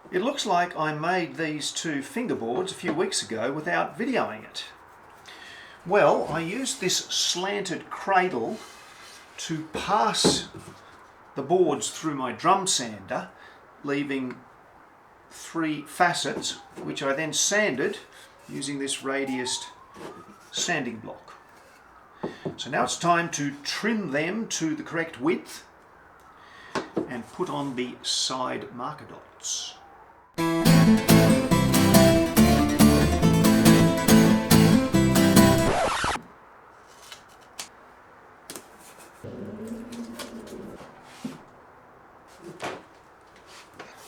It looks like I made these two fingerboards a few weeks ago without videoing it. Well, I used this slanted cradle to pass the boards through my drum sander, leaving 3 facets, which I then sanded using this radiused sanding block. So now it's time to trim them to the correct width and put on the side marker dots.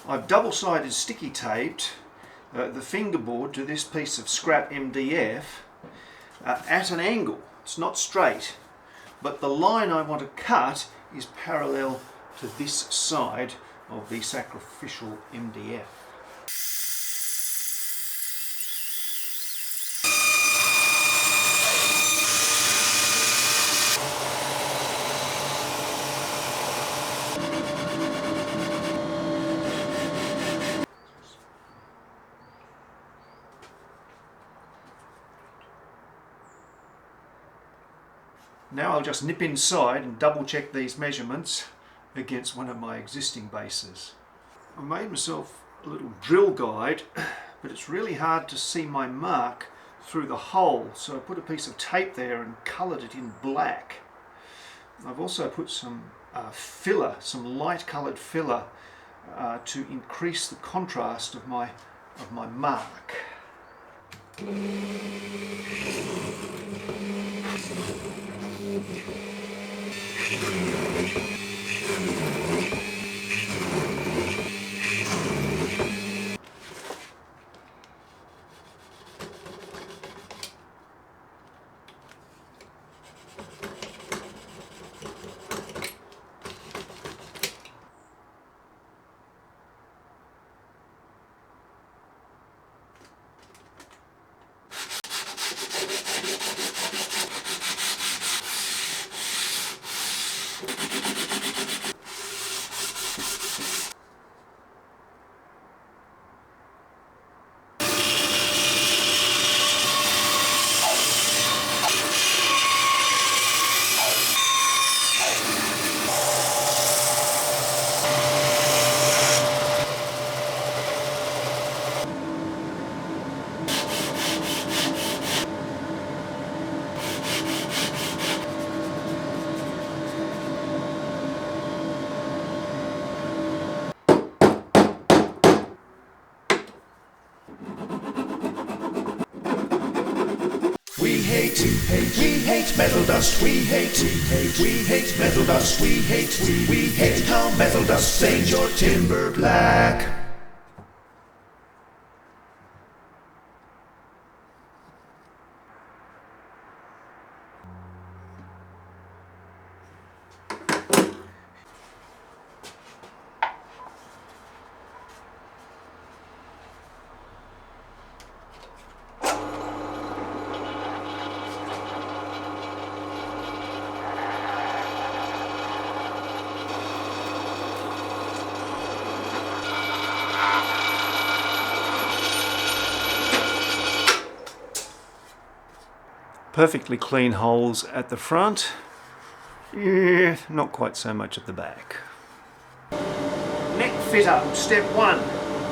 I've double-sided sticky taped the fingerboard to this piece of scrap MDF at an angle. It's not straight, but the line I want to cut is parallel to this side of the sacrificial MDF. Now I'll just nip inside and double check these measurements against one of my existing bases. I made myself a little drill guide, but it's really hard to see my mark through the hole, so I put a piece of tape there and coloured it in black. I've also put some filler, some light coloured filler, to increase the contrast of my mark. We hate metal dust, we hate metal dust, we hate how metal dust stains your timber black. Perfectly clean holes at the front, not quite so much at the back. Neck fit up, step 1.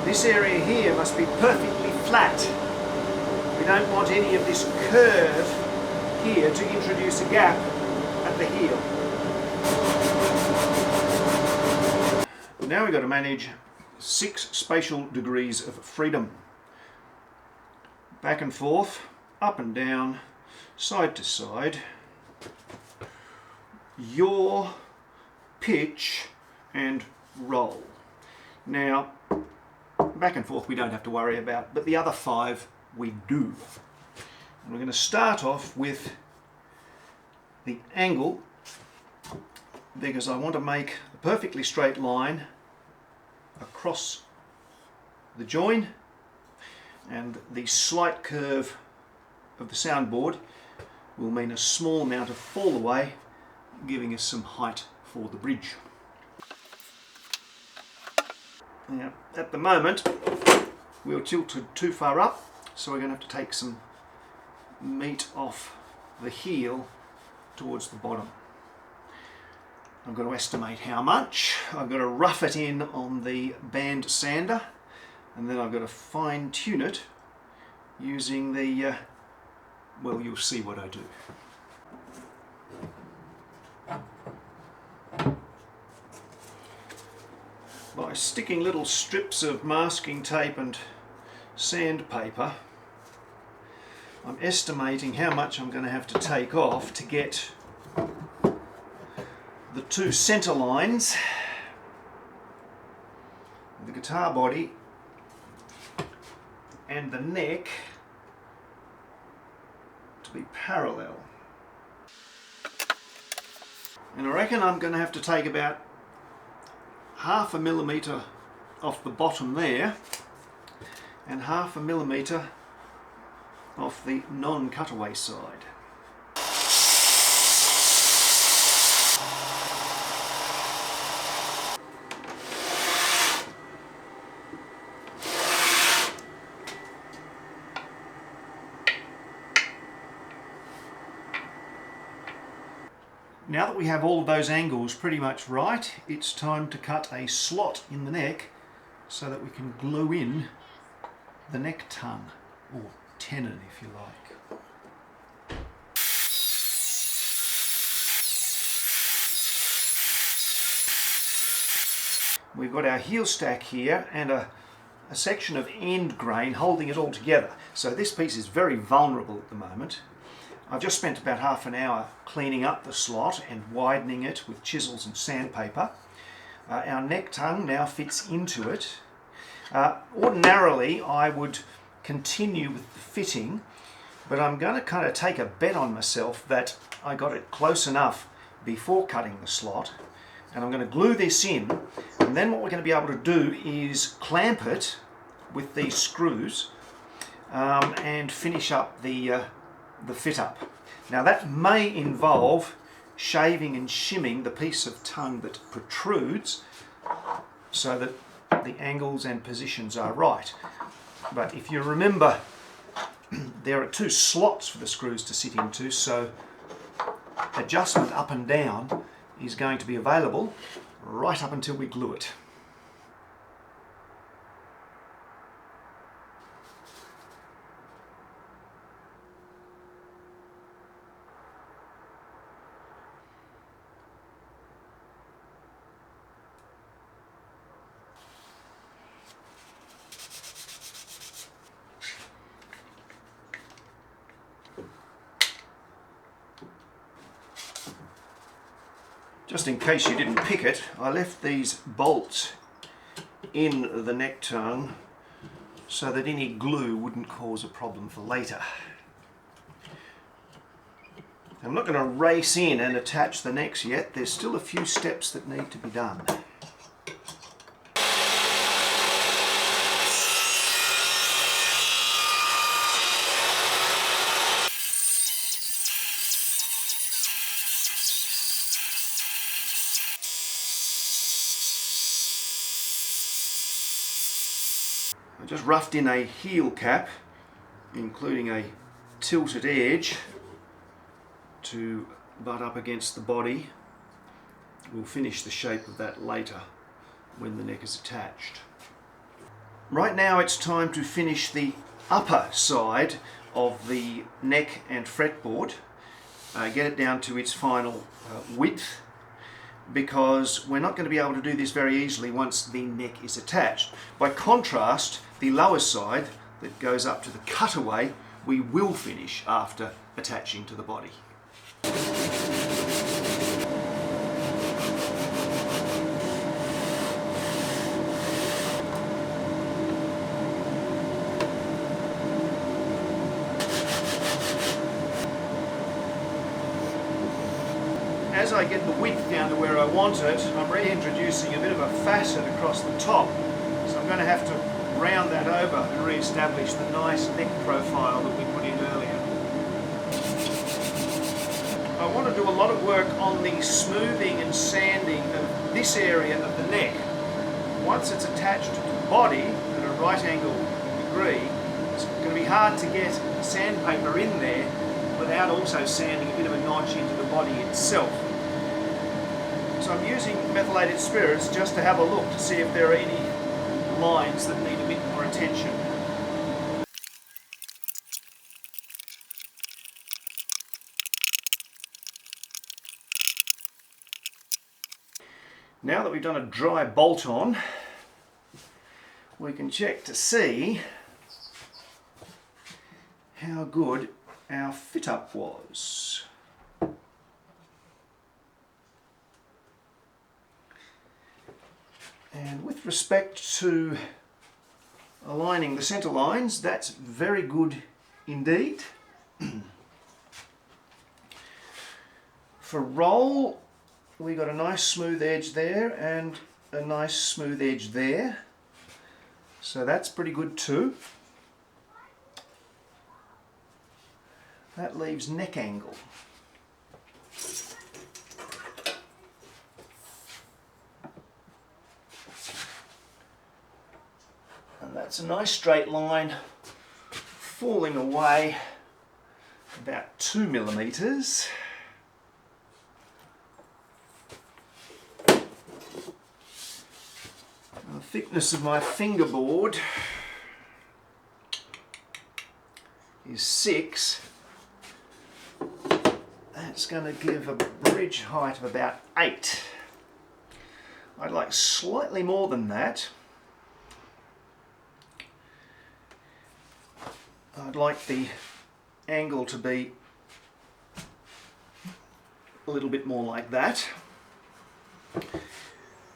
This area here must be perfectly flat. We don't want any of this curve here to introduce a gap at the heel. Now we've got to manage 6 spatial degrees of freedom. Back and forth, up and down, side to side, yaw, pitch and roll. Now, back and forth we don't have to worry about, but the other 5 we do. And we're going to start off with the angle, because I want to make a perfectly straight line across the join, and the slight curve of the soundboard will mean a small amount of fall away, giving us some height for the bridge. Now, at the moment, we're tilted too far up, so we're going to have to take some meat off the heel towards the bottom. I've got to estimate how much. I've got to rough it in on the band sander, and then I've got to fine tune it using the, well, you'll see what I do. By sticking little strips of masking tape and sandpaper, I'm estimating how much I'm going to have to take off to get the two centre lines, the guitar body and the neck, to be parallel. And I reckon I'm going to have to take about 1/2 millimetre off the bottom there and 1/2 millimetre off the non-cutaway side. Now that we have all of those angles pretty much right, it's time to cut a slot in the neck so that we can glue in the neck tongue, or tenon if you like. We've got our heel stack here and a section of end grain holding it all together. So this piece is very vulnerable at the moment. I've just spent about 1/2 an hour cleaning up the slot and widening it with chisels and sandpaper. Our neck tongue now fits into it. Ordinarily I would continue with the fitting, but I'm going to kind of take a bet on myself that I got it close enough before cutting the slot, and I'm going to glue this in, and then what we're going to be able to do is clamp it with these screws and finish up the fit up. Now that may involve shaving and shimming the piece of tongue that protrudes so that the angles and positions are right. But if you remember, there are 2 slots for the screws to sit into, so adjustment up and down is going to be available right up until we glue it. Just in case you didn't pick it, I left these bolts in the neck tongue so that any glue wouldn't cause a problem for later. I'm not going to race in and attach the necks yet. There's still a few steps that need to be done. I just roughed in a heel cap, including a tilted edge to butt up against the body. We'll finish the shape of that later when the neck is attached. Right now it's time to finish the upper side of the neck and fretboard, get it down to its final width, because we're not going to be able to do this very easily once the neck is attached. By contrast, the lower side that goes up to the cutaway, we will finish after attaching to the body. As I get the width down to where I want it, I'm reintroducing a bit of a facet across the top. So I'm going to have to round that over and re-establish the nice neck profile that we put in earlier. I want to do a lot of work on the smoothing and sanding of this area of the neck. once it's attached to the body at a right angle degree, it's going to be hard to get sandpaper in there without also sanding a bit of a notch into the body itself. So I'm using methylated spirits just to have a look to see if there are any lines that need a bit more attention. Now that we've done a dry bolt on, we can check to see how good our fit up was. And with respect to aligning the centre lines, that's very good indeed. For roll, we got a nice smooth edge there and a nice smooth edge there. So that's pretty good too. That leaves neck angle. And that's a nice straight line falling away about 2 millimeters. The thickness of my fingerboard is 6. That's going to give a bridge height of about 8. I'd like slightly more than that. I'd like the angle to be a little bit more like that.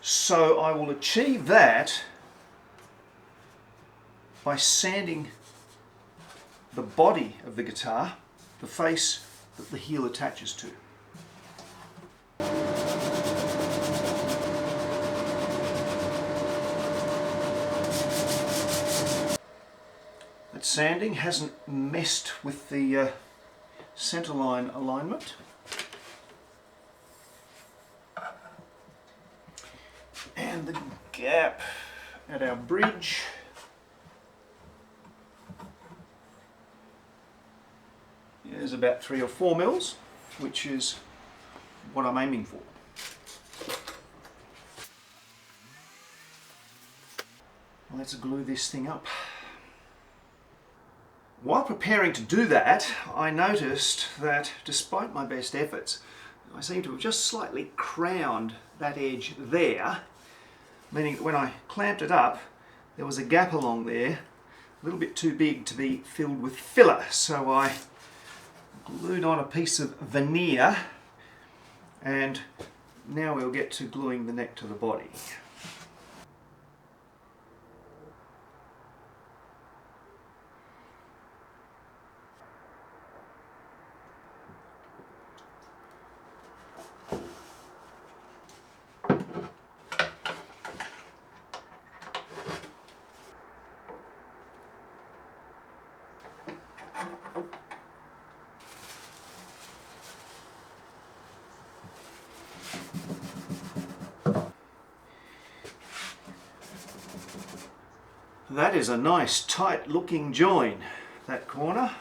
So I will achieve that by sanding the body of the guitar, the face that the heel attaches to. That sanding hasn't messed with the centerline alignment. And the gap at our bridge is about 3 or 4 mils, which is what I'm aiming for. Let's glue this thing up. While preparing to do that, I noticed that despite my best efforts, I seem to have just slightly crowned that edge there, meaning that when I clamped it up, there was a gap along there, a little bit too big to be filled with filler. So I glued on a piece of veneer, and now we'll get to gluing the neck to the body. That is a nice tight looking join, that corner.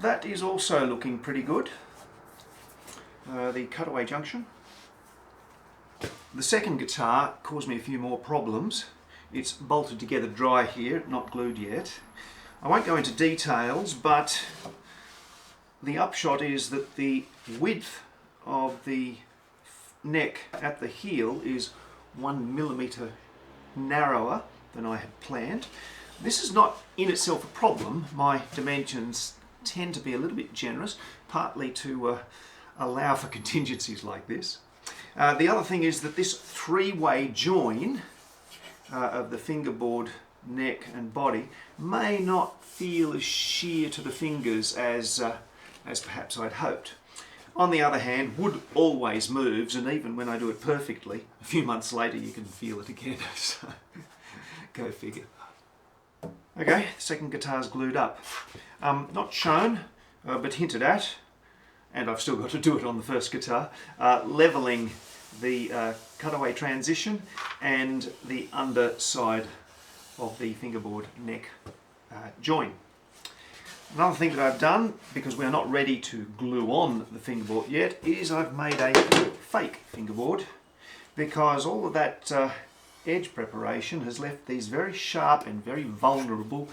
That is also looking pretty good, the cutaway junction. The second guitar caused me a few more problems. It's bolted together dry here, not glued yet. I won't go into details, but the upshot is that the width of the neck at the heel is 1 millimeter narrower than I had planned. This is not in itself a problem. My dimensions tend to be a little bit generous, partly to allow for contingencies like this. The other thing is that this three-way join of the fingerboard, neck and body may not feel as sheer to the fingers as perhaps I'd hoped. On the other hand, wood always moves, and even when I do it perfectly, a few months later you can feel it again, so go figure. Okay, the second guitar's glued up. Not shown, but hinted at, and I've still got to do it on the first guitar, levelling the cutaway transition and the underside of the fingerboard neck join. Another thing that I've done, because we are not ready to glue on the fingerboard yet, is I've made a fake fingerboard, because all of that edge preparation has left these very sharp and very vulnerable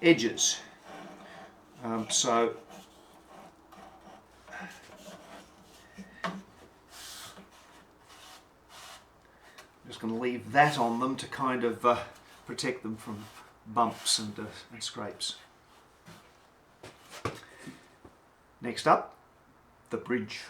edges. So I'm just going to leave that on them to kind of protect them from bumps and scrapes. Next up, the bridge.